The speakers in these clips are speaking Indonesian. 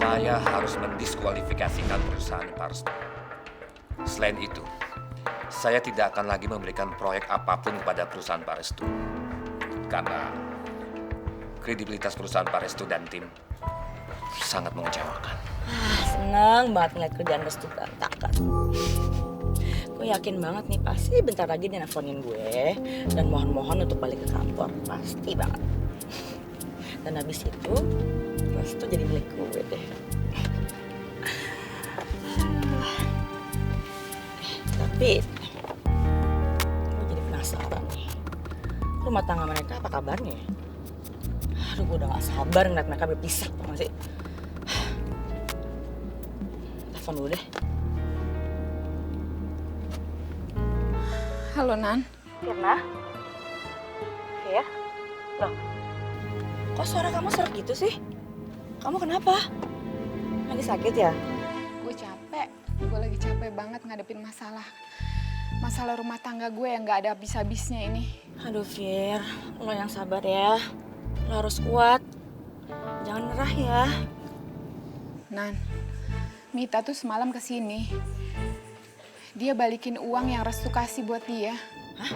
saya harus mendiskualifikasikan perusahaan Pak Restu. Selain itu, saya tidak akan lagi memberikan proyek apapun kepada perusahaan Pak Restu. Karena kredibilitas perusahaan Pak Restu dan tim sangat mengecewakan. Senang banget ngeliat kerjaan Restu berantakan. Gue yakin banget nih pasti bentar lagi dia nelfonin gue dan mohon-mohon untuk balik ke kantor. Pasti banget. Dan habis itu Restu jadi milik gue deh. Tapi gue jadi penasaran nih. Rumah tangga mereka apa kabarnya ya? Aduh, gue udah gak sabar ngeliat mereka berpisah, tau gak sih? Telepon dulu deh. Halo, Nan. Firna? Fir? Loh, kok suara kamu serak gitu sih? Kamu kenapa? Lagi sakit ya? Gue capek. Gue lagi capek banget ngadepin masalah. Masalah rumah tangga gue yang gak ada habis-habisnya ini. Aduh, Fir. Lo yang sabar ya. Lo harus kuat. Jangan nyerah ya. Nan, Mita tuh semalam kesini. Dia balikin uang yang Restu kasih buat dia. Hah?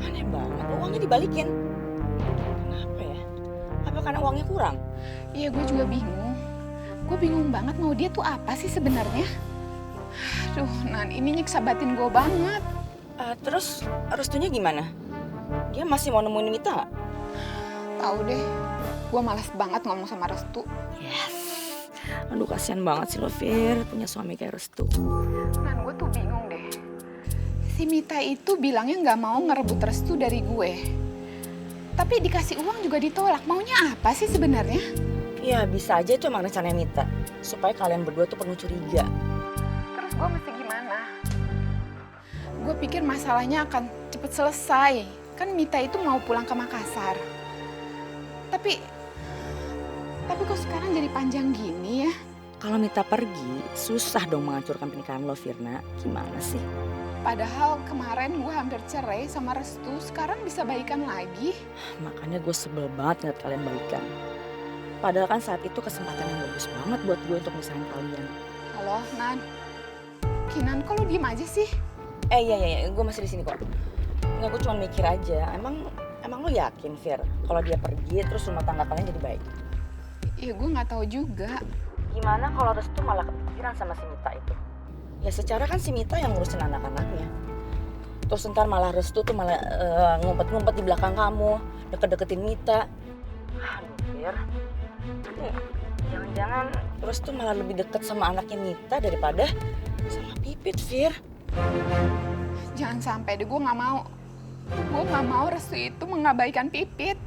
Aneh banget. Uangnya dibalikin. Kenapa ya? Apa karena uangnya kurang? Iya, gue juga bingung. Gue bingung banget mau dia tuh apa sih sebenarnya. Aduh, Nan, ini nyiksa batin gue banget. Terus Restunya gimana? Dia masih mau nemuin Mita gak? Tahu deh, gue malas banget ngomong sama Restu. Yes. Aduh, kasihan banget sih lo, Fir, punya suami kayak Restu. Nan, gue tuh bingung deh. Si Mita itu bilangnya nggak mau ngerebut Restu dari gue. Tapi dikasih uang juga ditolak. Maunya apa sih sebenarnya? Ya, bisa aja itu emang rencananya Mita. Supaya kalian berdua tuh penuh curiga. Terus gue mesti gimana? Gue pikir masalahnya akan cepet selesai. Kan Mita itu mau pulang ke Makassar. Tapi kok sekarang jadi panjang gini ya? Kalau Mita pergi, susah dong menghancurkan pernikahan lo, Firna. Gimana sih? Padahal kemarin gue hampir cerai sama Restu, sekarang bisa baikan lagi. Makanya gue sebel banget ngeliat kalian balikan. Padahal kan saat itu kesempatan yang bagus banget buat gue untuk misahin kalian. Halo, Nan. Kinan, kok lo diem aja sih? Iya, gue masih di sini kok. Nggak, gue cuma mikir aja. Emang lo yakin, Fir, kalau dia pergi terus rumah tangga kalian jadi baik? Ya, gue nggak tahu juga. Gimana kalau Restu malah kepikiran sama si Mita itu? Ya secara kan si Mita yang ngurusin anak-anaknya. Terus ntar malah Restu tuh malah ngumpet-ngumpet di belakang kamu, deket-deketin Mita. Aduh, Fir. Jangan-jangan Restu malah lebih deket sama anaknya Mita daripada sama Pipit, Fir. Jangan sampai deh, gue nggak mau. Gue nggak mau Restu itu mengabaikan Pipit.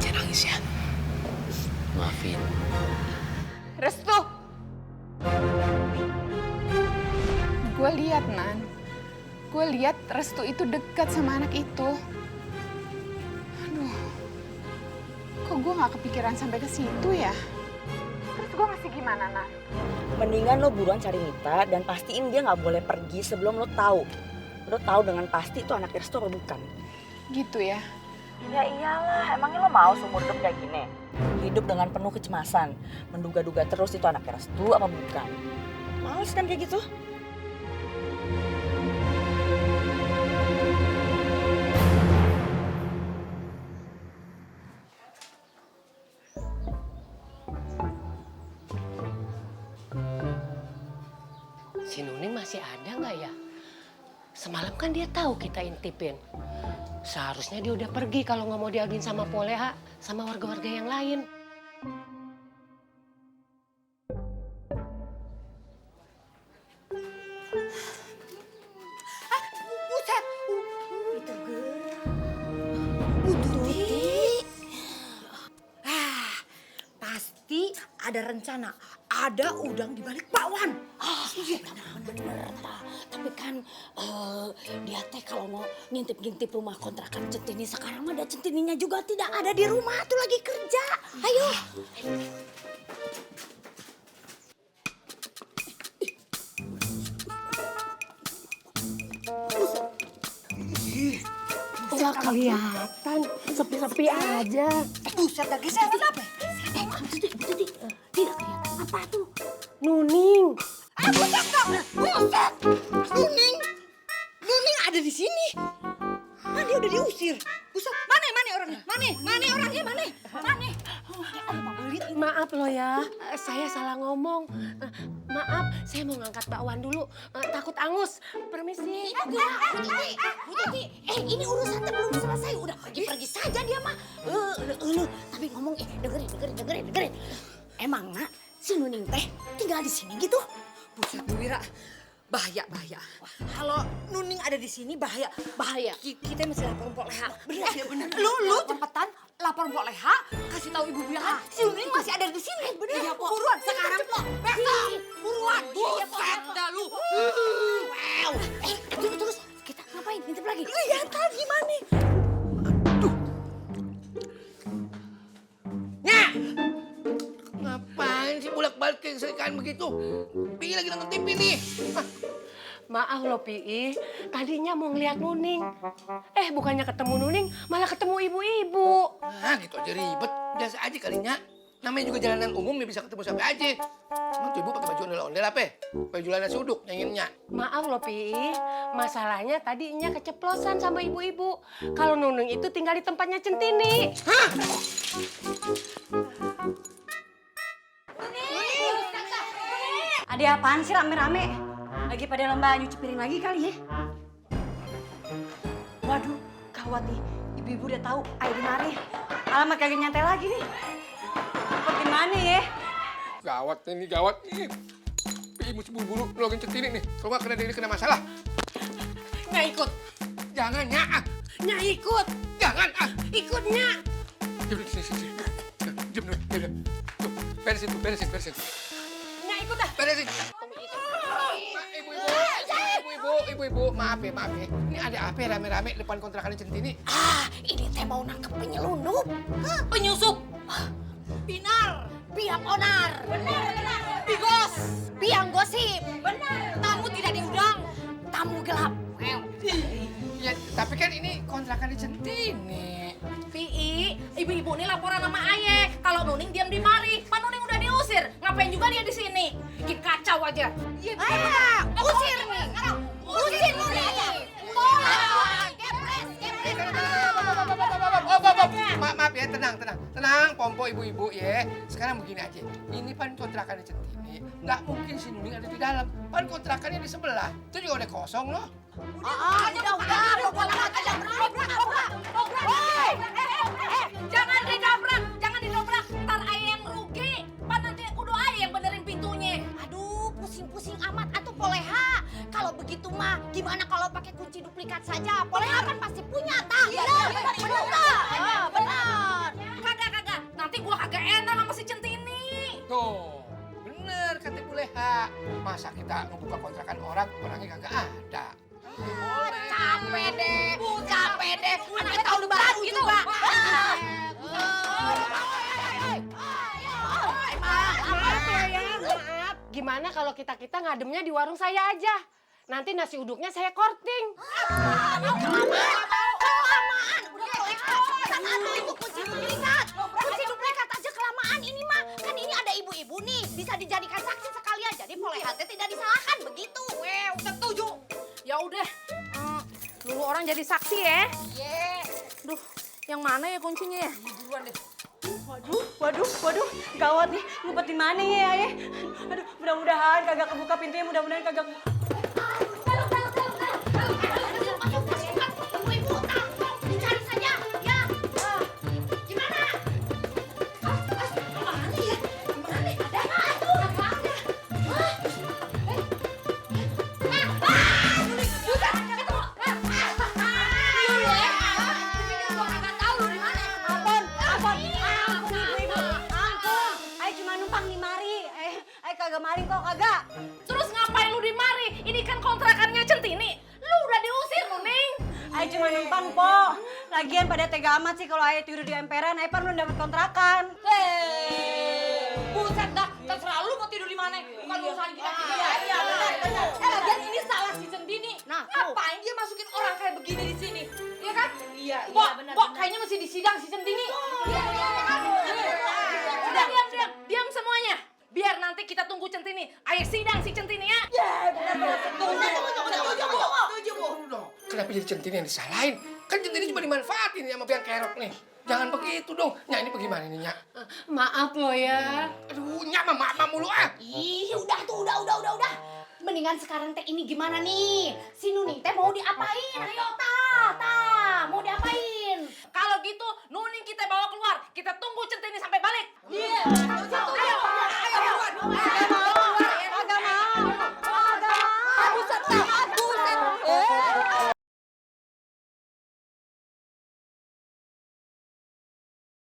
Jangan nangis ya. Maafin. Restu! Gue lihat, Nan. Gue lihat Restu itu dekat sama anak itu. Aduh, kok gue nggak kepikiran sampai ke situ ya? Terus gue mesti gimana, Nan? Mendingan lo buruan cari Mita dan pastiin dia nggak boleh pergi sebelum lo tahu. Lo tahu dengan pasti itu anak Restu atau bukan. Gitu ya? Ya iyalah, emangnya lo mau seumur hidup kayak gini? Hidup dengan penuh kecemasan, menduga-duga terus itu anak Restu apa bukan. Males kan kayak gitu? Si Nuning masih ada nggak ya? Semalam kan dia tahu kita intipin. Seharusnya dia udah pergi kalau nggak mau diaduin sama Poleha, sama warga-warga yang lain. Buset! Itu Bu Tuti. Pasti ada rencana. Ada udang di balik bakwan. Iya bener ta. Tapi kan dia teh kalau mau ngintip-ngintip rumah kontrakan Centini sekarang ada Centininya juga tidak ada di rumah tuh lagi kerja. Ayo. Nggak kelihatan, sepi-sepi aja. Buset lagi saya kenapa? Tuti, tidak Siapa tuh? Nuning. Buset dong! Buset! Nuning! Nuning ada di sini. Ah, dia udah diusir. Buset, mana orangnya? Mana orangnya? Mana? Maaf loh ya, saya salah ngomong. Maaf, saya mau ngangkat bakwan dulu. Takut angus. Permisi. Bu Tuti, ini urusannya belum selesai. Udah pergi saja dia mah. Tapi ngomong, dengerin. Emang nak, si Nuning teh tinggal di sini gitu? Buset, Bu Wira. Bahaya. Kalau Nuning ada di sini bahaya. Kita mesti lapor Mpok Leha. Bener. Lu cepetan lapor Mpok Leha, kasih tahu Ibu Wira si Nuning masih ada di sini. Bener. Iya, buruan sekarang, Pok. Besok. Buruan. Buset dah lu. Wow. Terus kita ngapain? Ngintip lagi. Kelihatan gimana? Ngapain sih bolak-balik kayak serikaan begitu? Pi lagi nonton TV nih. Maaf loh, Pi. Tadinya mau ngeliat Nuning. Bukannya ketemu Nuning, malah ketemu ibu-ibu. Nah, gitu aja ribet. Biasa aja kalinya. Namanya juga jalanan umum nih, bisa ketemu siapa aja. Emang tuh ibu pakai baju ondel-ondel apa? Baju lana suduk nyanyiinnya. Maaf loh, Pi. Masalahnya tadinya keceplosan sama ibu-ibu. Kalau Nuning itu tinggal di tempatnya Centini. Ada apaan sih rame-rame? Lagi pada lomba nyuci piring lagi kali ya? Waduh, gawat nih. Ibu-ibu udah tahu ayo dimari. Alamak kagak nyantai lagi nih. Bagaimana ya? Gawat nih. Pi mesti buru-buru nolongin Centini nih. Kalau nggak kena masalah. Nggak ikut. Jangan, Nya. Nya ikut. Jangan, Ikutnya. Diam, sini. Diam. Tuh, beresin. Nggak ikut dah. Beresin. Ibu-ibu, maaf ya. Ini ada apa rame-rame depan kontrakan Centini? Ini teh mau nangkep penyelundup. Penyusup. Biang onar. Benar. Bigos. Biang gosip. Benar. Tamu tidak diundang. Tamu gelap. Ya, tapi kan ini kontrakan di Centini. Pi, ibu-ibu ini laporan sama ayah. Kalau Nuning diam di mari. Pak Nuning udah diusir. Ngapain juga dia di sini? Bikin kacau aja. Usir nih. Usir Nuning. Tolak. Gepres. Maaf ya, tenang, pompo ibu-ibu ya. Sekarang begini aja, ini pan kontrakan di Centini, nggak mungkin si Nuning ada di dalam. Pan kontrakannya di sebelah, itu juga udah kosong loh. Udah. Jangan didobrak. Ntar ayah yang rugi. Pak nanti kudu ayah yang benerin pintunya. Aduh, pusing amat atuh Poleha. Kalau begitu mah, gimana kalau pakai kunci duplikat saja? Poleha kan pasti punya, tah? Iya, benar. Kagak. Nanti gua kagak enak sama si Centini. Tuh, bener kata Bu Leha. Masa kita ngebuka kontrakan orangnya kagak ada. Capek deh. Anaknya tahu lebaran gitu, Pak. Maaf. Gimana kalau kita ngademnya di warung saya aja? Nanti nasi uduknya saya korting. Kelamaan. Udah cepetan atuh itu kunci duplikat. Kunci duplikat aja kelamaan ini mah. Kan ini ada ibu-ibu nih, bisa dijadikan saksi sekalian. Jadi Poleha teh tidak disalahkan begitu. Setuju. Ya udah. Nunggu orang jadi saksi ya. Duh, yang mana ya kuncinya ya? Buruan deh. Waduh, gawat nih, ngumpet di mana ya, ayah? Aduh, mudah-mudahan kagak kebuka pintunya, mudah-mudahan kagak. Dicari saja, ya. Gimana? Kagak maling kok, kagak. Terus ngapain lu di mari? Ini kan kontrakannya Centini. Lu udah diusir, Nuning. Ayah cuma numpang, Po. Lagian pada tega amat sih kalau ayah tidur di emperan, ayah kan belum dapat kontrakan. Buset dah, terserah lu mau tidur di mana. Bukan urusan kita. Iya, benar. Dan ini salah si Centini. Nah, ngapain dia masukin orang kayak begini di sini? Iya kan? Iya, benar. Kok kayaknya mesti disidang si Centini. Udah diam semuanya. Biar nanti Centini. Ayo sidang si Centini ya. Setuju, Bu. Kenapa jadi Centini yang disalahin? Kan Centini cuma dimanfaatin sama Biang Kerok nih. Jangan begitu dong. Nyak, ini bagaimana nih, Nyak? Maaf loh ya. Aduh, Nyak mah maaf mulu ah. Ih, udah tuh, udah. Mendingan sekarang teh ini gimana nih? Si Nuning teh mau diapain? Ayo, mau diapain? Kalau gitu, Nuning kita bawa keluar. Kita tunggu Centini sampai balik. Iya. Ayo.